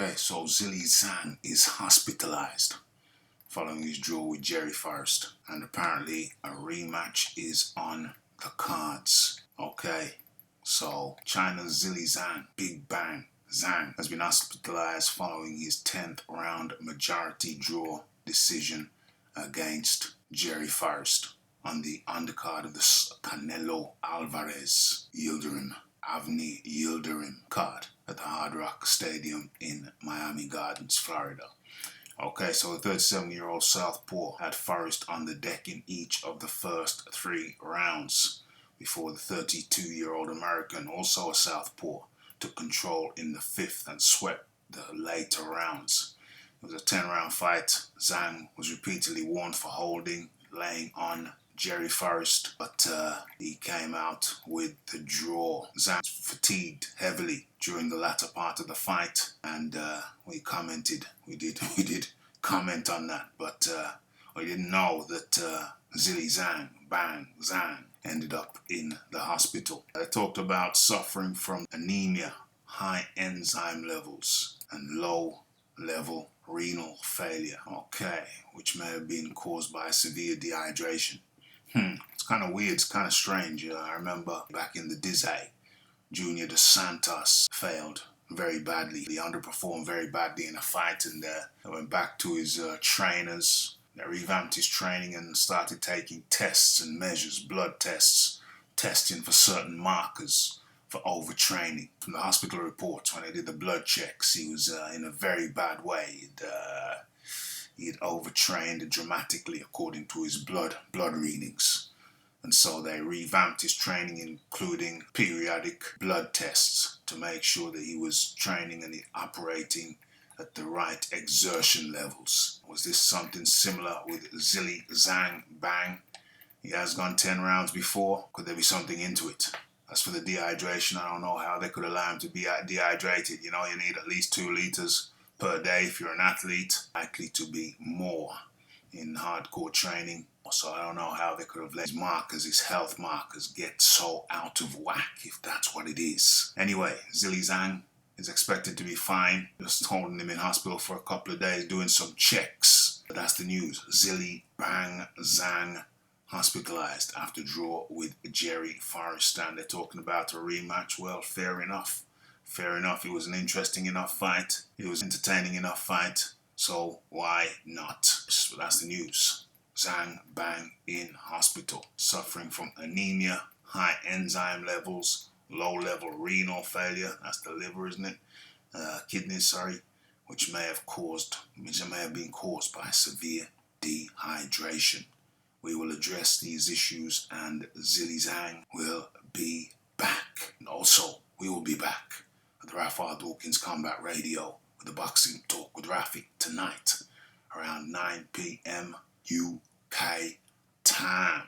Okay, so Zhang is hospitalized following his draw with Jerry Forrest, and apparently a rematch is on the cards. Okay, so China's Zhang, Big Bang Zhang, has been hospitalized following his 10th round majority draw decision against Jerry Forrest on the undercard of the Canelo Alvarez Avni Yildirim card at the Hard Rock Stadium in Miami Gardens, Florida. Okay, so the 37-year-old southpaw had Forrest on the deck in each of the first 3 rounds before the 32-year-old American, also a southpaw, took control in the 5th and swept the later rounds. It was a 10-round fight. Zhang was repeatedly warned for holding, laying on Jerry Forrest, but he came out with the draw. Zhang fatigued heavily during the latter part of the fight, and we did comment on that, but we didn't know that Zhang ended up in the hospital. They talked about suffering from anemia, high enzyme levels, and low-level renal failure, okay, which may have been caused by severe dehydration. It's kind of weird, it's kind of strange. I remember back in the Zhilei, Junior Dos Santos failed very badly. He underperformed very badly in a fight, and went back to his trainers. They revamped his training and started taking tests and measures, blood tests, testing for certain markers for overtraining. From the hospital reports, when they did the blood checks, he was in a very bad way. He had overtrained dramatically according to his blood readings. And so they revamped his training, including periodic blood tests, to make sure that he was training and operating at the right exertion levels. Was this something similar with Zhang Bang? He has gone 10 rounds before. Could there be something into it? As for the dehydration, I don't know how they could allow him to be dehydrated. You know, you need at least 2 liters per day if you're an athlete, likely to be more in hardcore training. So I don't know how they could have let his health markers get so out of whack, if that's what it is. Anyway, Zhang is expected to be fine. Just holding him in hospital for a couple of days, doing some checks. But that's the news. Zhang hospitalized after draw with Jerry Forrest, and they're talking about a rematch. Well, fair enough. Fair enough. It was an interesting enough fight. It was entertaining enough fight. So why not? So that's the news. Zhang Bang in hospital, suffering from anemia, high enzyme levels, low-level renal failure. That's the liver, isn't it? Kidneys, sorry, which may have been caused by severe dehydration. We will address these issues, and Zhang will be back. And also, we will be back at the Ralph R. Dawkins Combat Radio with the Boxing Talk with Rafi tonight around 9 p.m. UK time.